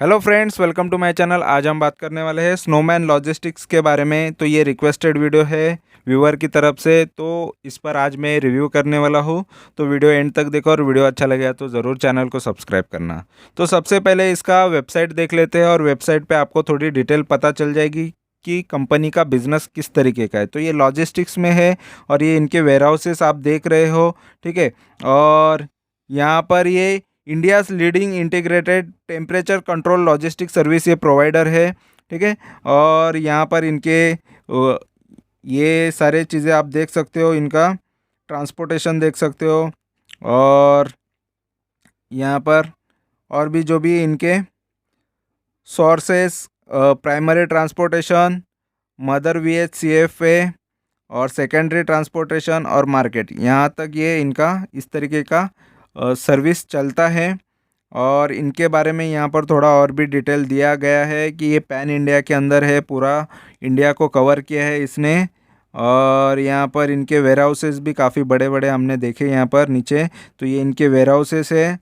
Hello friends, welcome to my channel. आज हम बात करने वाले हैं स्नोमैन लॉजिस्टिक्स के बारे में। तो ये रिक्वेस्टेड वीडियो है व्यूअर की तरफ से, तो इस पर आज मैं रिव्यू करने वाला हूँ। तो वीडियो एंड तक देखो और वीडियो अच्छा लगे तो ज़रूर चैनल को सब्सक्राइब करना। तो सबसे पहले इसका वेबसाइट देख लेते हैं और वेबसाइट पे आपको थोड़ी डिटेल पता चल जाएगी कि कंपनी का बिजनेस किस तरीके का है। तो ये लॉजिस्टिक्स में है और ये इनके वेयर हाउसेस आप देख रहे हो, ठीक है। और यहाँ पर ये India's leading integrated temperature control logistic service ये प्रोवाइडर है, ठीक है। और यहाँ पर इनके ये सारे चीज़ें आप देख सकते हो, इनका ट्रांसपोर्टेशन देख सकते हो। और यहाँ पर और भी जो भी इनके sources, primary transportation, mother V H C F A और सेकेंडरी ट्रांसपोर्टेशन और मार्केट, यहाँ तक ये इनका इस तरीके का सर्विस चलता है। और इनके बारे में यहाँ पर थोड़ा और भी डिटेल दिया गया है कि ये पैन इंडिया के अंदर है, पूरा इंडिया को कवर किया है इसने। और यहाँ पर इनके वेयर हाउसेस भी काफ़ी बड़े बड़े हमने देखे यहाँ पर नीचे। तो ये इनके वेयर हाउसेस है,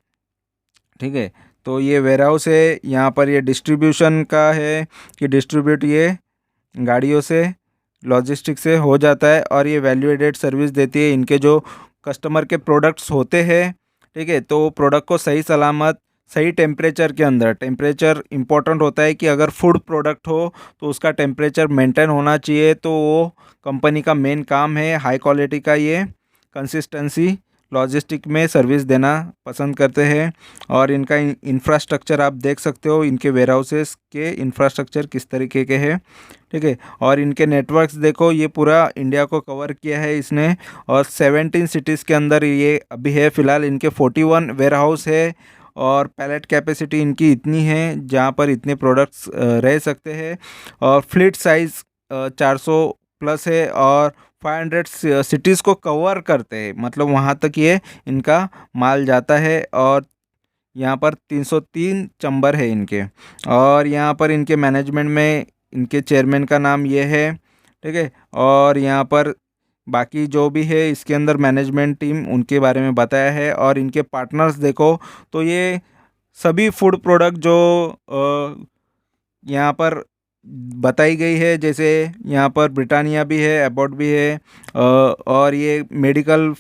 ठीक है। तो ये वेयर हाउस है, यहाँ पर ये डिस्ट्रीब्यूशन का है कि डिस्ट्रीब्यूट ये गाड़ियों से लॉजिस्टिक से हो जाता है। और ये वैल्यू एडेड सर्विस देती है। इनके जो कस्टमर के प्रोडक्ट्स होते हैं, ठीक है, तो प्रोडक्ट को सही सलामत सही टेम्परेचर के अंदर, टेम्परेचर इंपॉर्टेंट होता है कि अगर फूड प्रोडक्ट हो तो उसका टेम्परेचर मेंटेन होना चाहिए। तो वो कंपनी का मेन काम है। हाई क्वालिटी का ये कंसिस्टेंसी लॉजिस्टिक में सर्विस देना पसंद करते हैं। और इनका इंफ्रास्ट्रक्चर आप देख सकते हो, इनके वेयर हाउसेस के इंफ्रास्ट्रक्चर किस तरीके के हैं, ठीक है। और इनके नेटवर्क्स देखो, ये पूरा इंडिया को कवर किया है इसने। और 17 सिटीज़ के अंदर ये अभी है फ़िलहाल। इनके 41 वेयर हाउस है और पैलेट कैपेसिटी इनकी इतनी है जहाँ पर इतने प्रोडक्ट्स रह सकते हैं। और फ्लीट साइज़ 400 प्लस है और 500 सिटीज़ को कवर करते हैं, मतलब वहाँ तक ये इनका माल जाता है। और यहाँ पर 303 चंबर है इनके। और यहाँ पर इनके मैनेजमेंट में इनके चेयरमैन का नाम ये है, ठीक है। और यहाँ पर बाकी जो भी है इसके अंदर मैनेजमेंट टीम उनके बारे में बताया है। और इनके पार्टनर्स देखो, तो ये सभी फूड प्रोडक्ट जो यहाँ पर बताई गई है, जैसे यहाँ पर ब्रिटानिया भी है, एबॉट भी है, और ये मेडिकल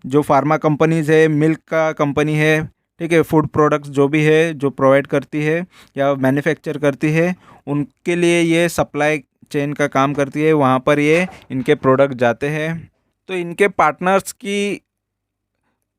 जो फार्मा कंपनीज़ है, मिल्क का कंपनी है, ठीक है। फूड प्रोडक्ट्स जो भी है जो प्रोवाइड करती है या मैन्युफैक्चर करती है, उनके लिए ये सप्लाई चेन का काम करती है। वहाँ पर ये इनके प्रोडक्ट जाते हैं। तो इनके पार्टनर्स की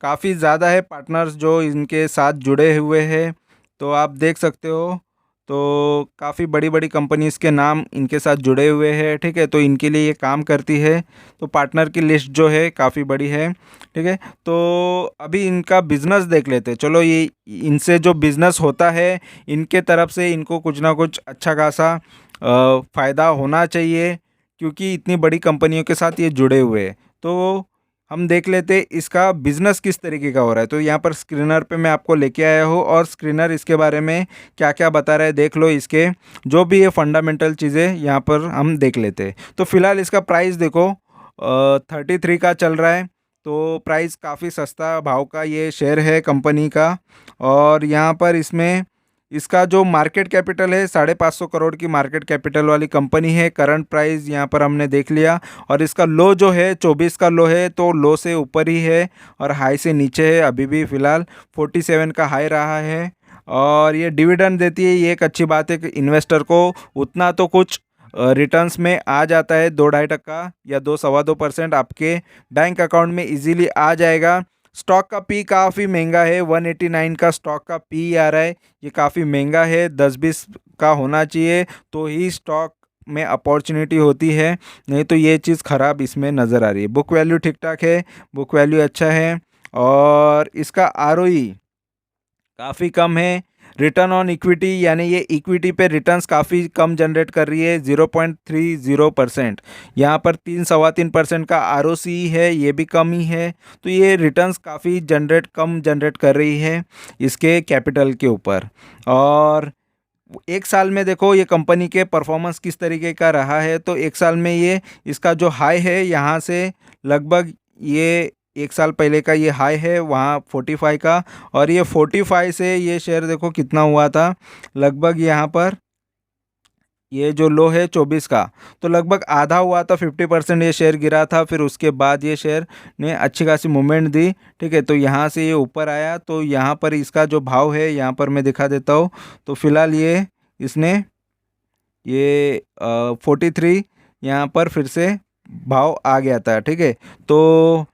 काफ़ी ज़्यादा है, पार्टनर्स जो इनके साथ जुड़े हुए हैं। तो आप देख सकते हो, तो काफ़ी बड़ी बड़ी कंपनीज़ के नाम इनके साथ जुड़े हुए हैं, ठीक है। तो इनके लिए ये काम करती है। तो पार्टनर की लिस्ट जो है काफ़ी बड़ी है, ठीक है। तो अभी इनका बिज़नेस देख लेते हैं। चलो, ये इनसे जो बिज़नेस होता है, इनके तरफ से इनको कुछ ना कुछ अच्छा खासा फ़ायदा होना चाहिए, क्योंकि इतनी बड़ी कंपनियों के साथ ये जुड़े हुए हैं। तो हम देख लेते इसका बिजनेस किस तरीके का हो रहा है। तो यहाँ पर स्क्रीनर पे मैं आपको लेके आया हूँ और स्क्रीनर इसके बारे में क्या क्या बता रहा है देख लो। इसके जो भी ये फंडामेंटल चीज़ें यहाँ पर हम देख लेते हैं। तो फिलहाल इसका प्राइस देखो 33 का चल रहा है। तो प्राइस काफ़ी सस्ता भाव का ये शेयर है कंपनी का। और यहाँ पर इसमें इसका जो मार्केट कैपिटल है, 550 करोड़ की मार्केट कैपिटल वाली कंपनी है। करंट प्राइस यहाँ पर हमने देख लिया। और इसका लो जो है 24 का लो है, तो लो से ऊपर ही है और हाई से नीचे है। अभी भी फ़िलहाल 47 का हाई रहा है। और ये डिविडेंड देती है, ये एक अच्छी बात है कि इन्वेस्टर को उतना तो कुछ रिटर्न्स में आ जाता है। 2-2.5% या 2-2.25% आपके बैंक अकाउंट में इजीली आ जाएगा। स्टॉक का पी काफ़ी महंगा है, 189 का स्टॉक का पी आ रहा है। ये काफ़ी महंगा है, 10-20 का होना चाहिए तो ही स्टॉक में अपॉर्चुनिटी होती है, नहीं तो ये चीज़ ख़राब इसमें नज़र आ रही है। बुक वैल्यू ठीक ठाक है, बुक वैल्यू अच्छा है। और इसका आरओई काफ़ी कम है। रिटर्न ऑन इक्विटी, यानी ये इक्विटी पे रिटर्न्स काफ़ी कम जनरेट कर रही है, 0.30%। यहाँ पर 3-3.25% का आरओसी है, ये भी कम ही है। तो ये रिटर्न्स काफ़ी कम जनरेट कर रही है इसके कैपिटल के ऊपर। और एक साल में देखो ये कंपनी के परफॉर्मेंस किस तरीके का रहा है। तो एक साल में ये इसका जो हाई है यहाँ से लगभग ये एक साल पहले का ये हाई है वहाँ 45 का, और ये 45 से ये शेयर देखो कितना हुआ था, लगभग यहाँ पर ये जो लो है 24 का, तो लगभग आधा हुआ था, 50% ये शेयर गिरा था। फिर उसके बाद ये शेयर ने अच्छी खासी मूवमेंट दी, ठीक है। तो यहाँ से ये ऊपर आया, तो यहाँ पर इसका जो भाव है यहाँ पर मैं दिखा देता हूँ। तो फिलहाल ये इसने ये 43 यहाँ पर फिर से भाव आ गया था, ठीक है। तो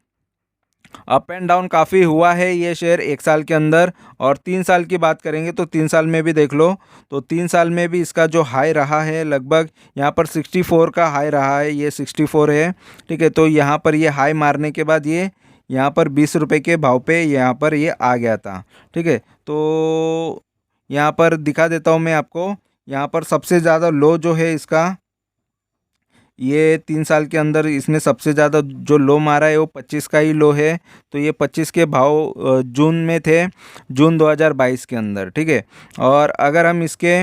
अप एंड डाउन काफ़ी हुआ है ये शेयर एक साल के अंदर। और 3 साल की बात करेंगे तो 3 साल में भी देख लो, तो 3 साल में भी इसका जो हाई रहा है लगभग यहाँ पर 64 का हाई रहा है, ये 64 है, ठीक है। तो यहाँ पर ये हाई मारने के बाद ये यहाँ पर 20 रुपये के भाव पे यहाँ पर ये आ गया था, ठीक है। तो यहाँ पर दिखा देता हूँ मैं आपको, यहाँ पर सबसे ज़्यादा लो जो है इसका, ये 3 साल के अंदर इसने सबसे ज़्यादा जो लो मारा है वो 25 का ही लो है। तो ये 25 के भाव जून में थे, जून 2022 के अंदर, ठीक है। और अगर हम इसके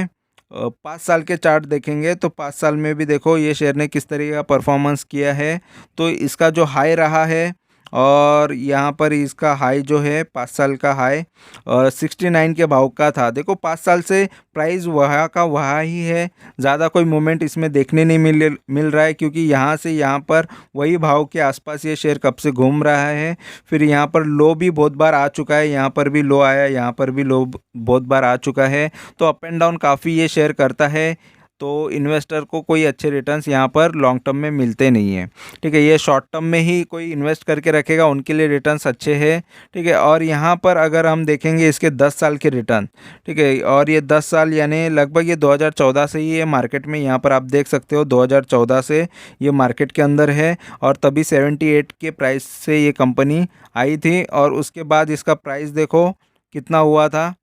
5 साल के चार्ट देखेंगे तो 5 साल में भी देखो ये शेयर ने किस तरीके का परफॉर्मेंस किया है। तो इसका जो हाई रहा है, और यहाँ पर इसका हाई जो है 5 साल का हाई 69 के भाव का था। देखो 5 साल से प्राइस वहाँ का वहाँ ही है, ज़्यादा कोई मूवमेंट इसमें देखने नहीं मिल रहा है, क्योंकि यहाँ से यहाँ पर वही भाव के आसपास ये शेयर कब से घूम रहा है। फिर यहाँ पर लो भी बहुत बार आ चुका है, यहाँ पर भी लो आया, यहाँ पर भी लो बहुत बार आ चुका है। तो अप एंड डाउन काफ़ी ये शेयर करता है। तो इन्वेस्टर को कोई अच्छे रिटर्न्स यहाँ पर लॉन्ग टर्म में मिलते नहीं हैं, ठीक है। ये शॉर्ट टर्म में ही कोई इन्वेस्ट करके रखेगा उनके लिए रिटर्न्स अच्छे हैं, ठीक है। और यहाँ पर अगर हम देखेंगे इसके 10 साल के रिटर्न, ठीक है, और ये 10 साल यानी लगभग ये 2014 से ही ये मार्केट में, यहाँ पर आप देख सकते हो 2014 से ये मार्केट के अंदर है। और तभी 78 के प्राइस से ये कंपनी आई थी, और उसके बाद इसका प्राइस देखो कितना हुआ था,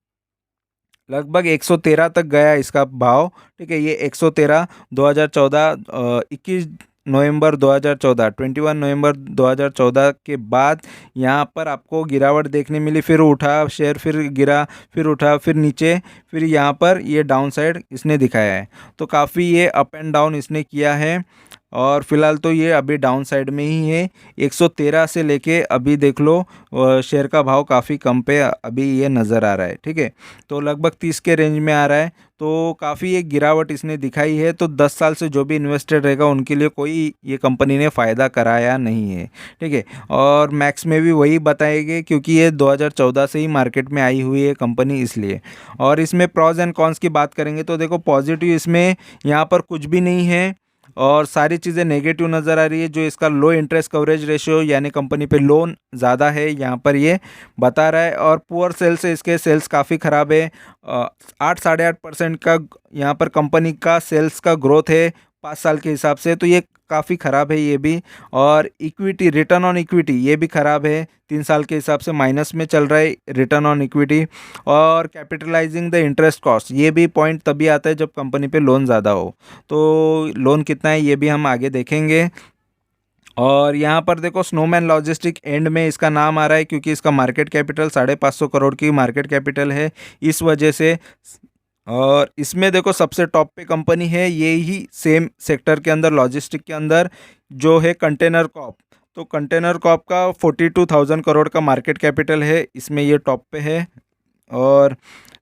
लगभग 113 तक गया इसका भाव, ठीक है। ये 113 2014 21 नवंबर 2014, 21 नवंबर 2014 के बाद यहाँ पर आपको गिरावट देखने मिली। फिर उठा शेयर, फिर गिरा, फिर उठा, फिर नीचे, फिर यहाँ पर ये डाउन साइड इसने दिखाया है। तो काफ़ी ये अप एंड डाउन इसने किया है, और फिलहाल तो ये अभी डाउन साइड में ही है। 113 से लेके अभी देख लो शेयर का भाव काफ़ी कम पे अभी ये नज़र आ रहा है, ठीक है। तो लगभग 30 के रेंज में आ रहा है। तो काफ़ी एक गिरावट इसने दिखाई है। तो 10 साल से जो भी इन्वेस्टेड रहेगा उनके लिए कोई ये कंपनी ने फ़ायदा कराया नहीं है, ठीक है। और मैक्स में भी वही बताएंगे, क्योंकि ये 2014 से ही मार्केट में आई हुई है कंपनी, इसलिए। और इसमें प्रॉज एंड कॉन्स की बात करेंगे तो देखो पॉजिटिव इसमें यहाँ पर कुछ भी नहीं है, और सारी चीज़ें नेगेटिव नज़र आ रही है। जो इसका लो इंटरेस्ट कवरेज रेशियो यानी कंपनी पे लोन ज़्यादा है यहाँ पर ये बता रहा है। और पुअर सेल्स है, इसके सेल्स काफ़ी ख़राब है। 8 साढ़े 8% का यहाँ पर कंपनी का सेल्स का ग्रोथ है 5 साल के हिसाब से, तो ये काफ़ी ख़राब है ये भी। और इक्विटी, रिटर्न ऑन इक्विटी ये भी ख़राब है, 3 साल के हिसाब से माइनस में चल रहा है रिटर्न ऑन इक्विटी। और कैपिटलाइजिंग द इंटरेस्ट कॉस्ट, ये भी पॉइंट तभी आता है जब कंपनी पे लोन ज़्यादा हो। तो लोन कितना है ये भी हम आगे देखेंगे। और यहाँ पर देखो स्नोमैन लॉजिस्टिक एंड में इसका नाम आ रहा है, क्योंकि इसका मार्केट कैपिटल 550 करोड़ की मार्केट कैपिटल है, इस वजह से। और इसमें देखो सबसे टॉप पे कंपनी है ये ही सेम सेक्टर के अंदर, लॉजिस्टिक के अंदर, जो है कंटेनर कॉर्प। तो कंटेनर कॉर्प का 42,000 करोड़ का मार्केट कैपिटल है, इसमें ये टॉप पे है। और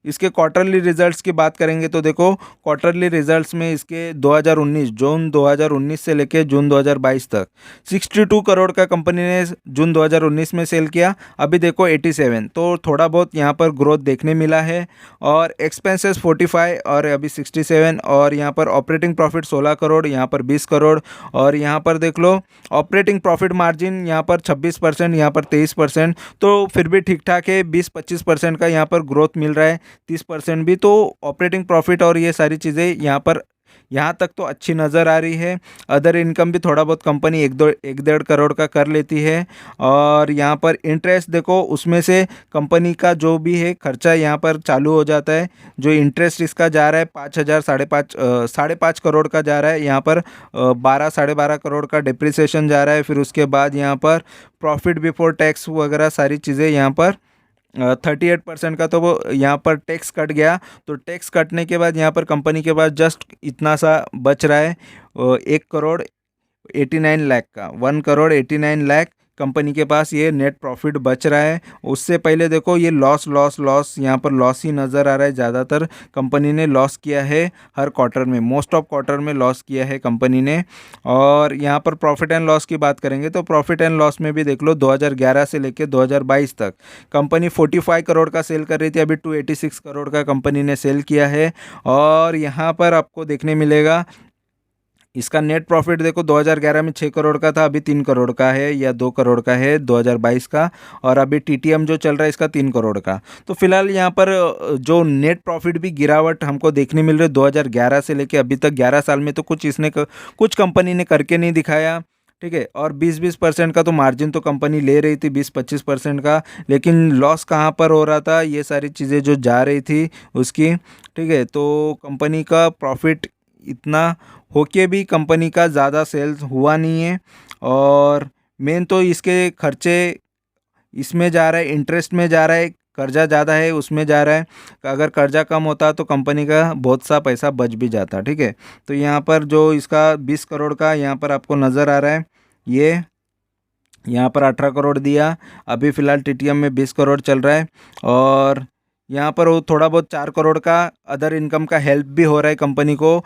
इसके क्वार्टरली रिजल्ट्स की बात करेंगे तो देखो क्वार्टरली रिजल्ट्स में इसके 2019 जून 2019 से लेके जून 2022 तक 62 करोड़ का कंपनी ने जून 2019 में सेल किया। अभी देखो 87, तो थोड़ा बहुत यहाँ पर ग्रोथ देखने मिला है। और एक्सपेंसेस 45 और अभी 67, और यहाँ पर ऑपरेटिंग प्रॉफिट 16 करोड़, यहाँ पर 20 करोड़। और यहाँ पर देख लो ऑपरेटिंग प्रॉफिट मार्जिन यहाँ पर 26%, यहाँ पर 23%, तो फिर भी ठीक ठाक है। 20-25% का यहाँ पर ग्रोथ मिल रहा है, 30% भी। तो ऑपरेटिंग प्रॉफिट और ये सारी चीज़ें यहाँ पर यहाँ तक तो अच्छी नज़र आ रही है। अदर इनकम भी थोड़ा बहुत कंपनी 1-1.5 करोड़ का कर लेती है। और यहाँ पर इंटरेस्ट देखो, उसमें से कंपनी का जो भी है खर्चा यहाँ पर चालू हो जाता है। जो इंटरेस्ट इसका जा रहा है 5,000 साढ़े पाँच करोड़ का जा रहा है, यहाँ पर 12-12.5 करोड़ का डिप्रिसिएशन जा रहा है। फिर उसके बाद यहाँ पर प्रॉफिट बिफोर टैक्स वगैरह सारी चीज़ें यहाँ पर 38% का तो वो यहाँ पर टैक्स कट गया। तो टैक्स कटने के बाद यहाँ पर कंपनी के पास जस्ट इतना सा बच रहा है, 1 करोड़ 89 लाख का, 1 करोड़ 89 लाख कंपनी के पास ये नेट प्रॉफिट बच रहा है। उससे पहले देखो ये लॉस यहाँ पर लॉस ही नज़र आ रहा है। ज़्यादातर कंपनी ने लॉस किया है हर क्वार्टर में, मोस्ट ऑफ क्वार्टर में लॉस किया है कंपनी ने। और यहाँ पर प्रॉफिट एंड लॉस की बात करेंगे तो प्रॉफिट एंड लॉस में भी देख लो 2011 से लेकर 2022 तक कंपनी 45 करोड़ का सेल कर रही थी, अभी 286 करोड़ का कंपनी ने सेल किया है। और यहाँ पर आपको देखने मिलेगा इसका नेट प्रॉफिट देखो 2011 में 6 करोड़ का था, अभी 3 करोड़ का है या 2 करोड़ का है 2022 का। और अभी टीटीएम जो चल रहा है इसका 3 करोड़ का। तो फिलहाल यहाँ पर जो नेट प्रॉफिट भी गिरावट हमको देखने मिल रही है 2011 से लेके अभी तक। 11 साल में तो कुछ कंपनी ने करके नहीं दिखाया, ठीक है। और 20-20% का तो मार्जिन तो कंपनी ले रही थी, 20-25% का, लेकिन लॉस कहाँ पर हो रहा था, ये सारी चीज़ें जो जा रही थी उसकी, ठीक है। तो कंपनी का प्रॉफिट इतना होके भी कंपनी का ज़्यादा सेल्स हुआ नहीं है। और मेन तो इसके खर्चे इसमें जा रहा है, इंटरेस्ट में जा रहा है, कर्जा ज़्यादा है उसमें जा रहा है। अगर कर्जा कम होता तो कंपनी का बहुत सा पैसा बच भी जाता, ठीक है। तो यहाँ पर जो इसका 20 करोड़ का यहाँ पर आपको नज़र आ रहा है, ये यहाँ पर 18 करोड़ दिया, अभी फ़िलहाल टीटीएम में 20 करोड़ चल रहा है। और यहाँ पर वो थोड़ा बहुत 4 करोड़ का अदर इनकम का हेल्प भी हो रहा है कंपनी को,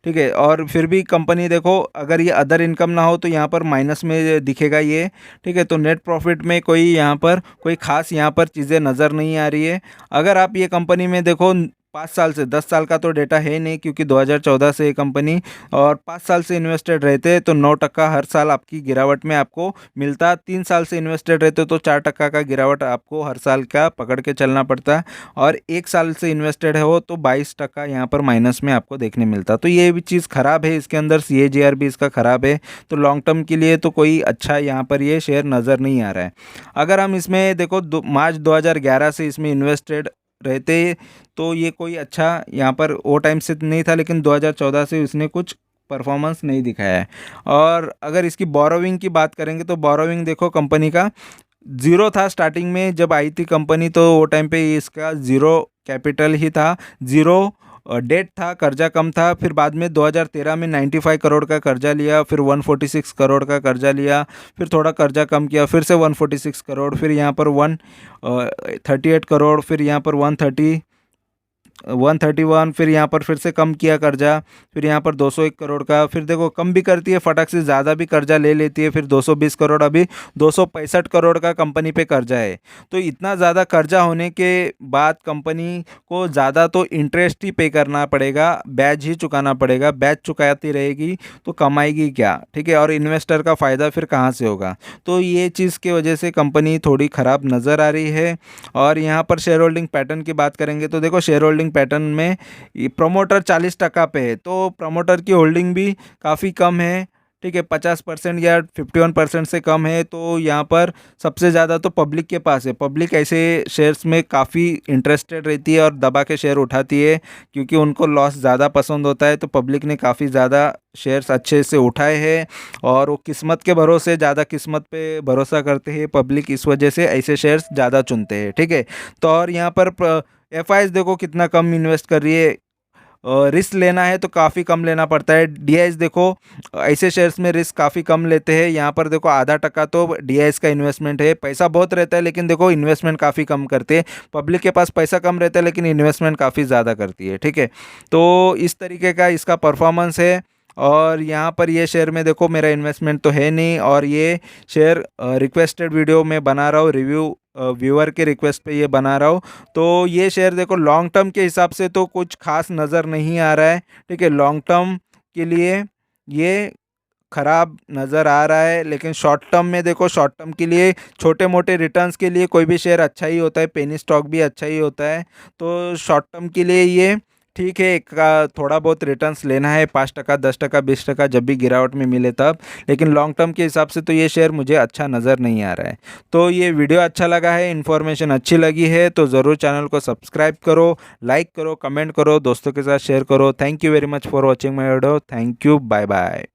ठीक है। और फिर भी कंपनी देखो अगर ये अदर इनकम ना हो तो यहाँ पर माइनस में दिखेगा ये, ठीक है। तो नेट प्रॉफिट में कोई यहाँ पर कोई ख़ास यहाँ पर चीज़ें नज़र नहीं आ रही है। अगर आप ये कंपनी में देखो 5 साल से 10 साल का तो डेटा है नहीं क्योंकि 2014 से ये कंपनी, और 5 साल से इन्वेस्टेड रहते तो 9% हर साल आपकी गिरावट में आपको मिलता। 3 साल से इन्वेस्टेड रहते तो 4% का गिरावट आपको हर साल का पकड़ के चलना पड़ता। और 1 साल से इन्वेस्टेड हो तो 22% यहाँ पर माइनस में आपको देखने मिलता। तो ये भी चीज़ ख़राब है, इसके अंदर CAGR भी इसका ख़राब है। तो लॉन्ग टर्म के लिए तो कोई अच्छा यहाँ पर ये शेयर नज़र नहीं आ रहा है। अगर हम इसमें देखो मार्च 2011 से इसमें इन्वेस्टेड रहते तो ये कोई अच्छा यहाँ पर वो टाइम से नहीं था, लेकिन 2014 से उसने कुछ परफॉर्मेंस नहीं दिखाया है। और अगर इसकी बोरोविंग की बात करेंगे तो बोरोविंग देखो कंपनी का ज़ीरो था स्टार्टिंग में जब आई थी कंपनी, तो वो टाइम पे इसका ज़ीरो कैपिटल ही था, ज़ीरो डेट था, कर्जा कम था। फिर बाद में 2013 में 95 करोड़ का कर्जा लिया, फिर 146 करोड़ का कर्जा लिया, फिर थोड़ा कर्जा कम किया, फिर से 146 करोड़, फिर यहाँ पर 138 करोड़, फिर यहाँ पर 131, फिर यहाँ पर फिर से कम किया कर्जा, फिर यहाँ पर 201 करोड़ का, फिर देखो कम भी करती है फटाक से, ज़्यादा भी कर्जा ले लेती है, फिर 220 करोड़, अभी 265 करोड़ का कंपनी पे कर्जा है। तो इतना ज़्यादा कर्जा होने के बाद कंपनी को ज़्यादा तो इंटरेस्ट ही पे करना पड़ेगा, ब्याज ही चुकाना पड़ेगा। ब्याज चुकाती रहेगी तो कमाएगी क्या, ठीक है। और इन्वेस्टर का फ़ायदा फिर कहाँ से होगा। तो ये चीज़ की वजह से कंपनी थोड़ी ख़राब नज़र आ रही है। और यहाँ पर शेयर होल्डिंग पैटर्न की बात करेंगे तो देखो शेयर होल्डिंग पैटर्न में प्रमोटर 40% पे है, तो प्रमोटर की होल्डिंग भी काफ़ी कम है, ठीक है। 50% या 51% से कम है। तो यहाँ पर सबसे ज़्यादा तो पब्लिक के पास है। पब्लिक ऐसे शेयर्स में काफ़ी इंटरेस्टेड रहती है और दबा के शेयर उठाती है क्योंकि उनको लॉस ज़्यादा पसंद होता है। तो पब्लिक ने काफ़ी ज़्यादा शेयर्स अच्छे से उठाए हैं और वो किस्मत के भरोसे, ज़्यादा किस्मत पे भरोसा करते हैं पब्लिक, इस वजह से ऐसे शेयर्स ज़्यादा चुनते हैं, ठीक है। तो और यहाँ पर FIs देखो कितना कम इन्वेस्ट कर रही है। रिस्क लेना है तो काफ़ी कम लेना पड़ता है। DIs देखो ऐसे शेयर्स में रिस्क काफ़ी कम लेते हैं। यहाँ पर देखो आधा टका तो DIs का इन्वेस्टमेंट है। पैसा बहुत रहता है लेकिन देखो इन्वेस्टमेंट काफ़ी कम करते हैं। पब्लिक के पास पैसा कम रहता है लेकिन इन्वेस्टमेंट काफ़ी ज़्यादा करती है, ठीक है। तो इस तरीके का इसका परफॉर्मेंस है। और यहाँ पर ये शेयर में देखो मेरा इन्वेस्टमेंट तो है नहीं, और ये शेयर रिक्वेस्टेड वीडियो में बना रहा हूँ, रिव्यू व्यूअर के रिक्वेस्ट पे ये बना रहा हूँ। तो ये शेयर देखो लॉन्ग टर्म के हिसाब से तो कुछ खास नज़र नहीं आ रहा है, ठीक है। लॉन्ग टर्म के लिए ये ख़राब नज़र आ रहा है, लेकिन शॉर्ट टर्म में देखो, शॉर्ट टर्म के लिए छोटे मोटे रिटर्न्स के लिए कोई भी शेयर अच्छा ही होता है, पेनी स्टॉक भी अच्छा ही होता है। तो शॉर्ट टर्म के लिए ये ठीक है, एक का थोड़ा बहुत रिटर्न्स लेना है, 5%, 10%, 20% जब भी गिरावट में मिले तब। लेकिन लॉन्ग टर्म के हिसाब से तो ये शेयर मुझे अच्छा नज़र नहीं आ रहा है। तो ये वीडियो अच्छा लगा है, इन्फॉर्मेशन अच्छी लगी है तो ज़रूर चैनल को सब्सक्राइब करो, लाइक करो, कमेंट करो, दोस्तों के साथ शेयर करो। Thank you very much for watching my video. Thank you, bye bye.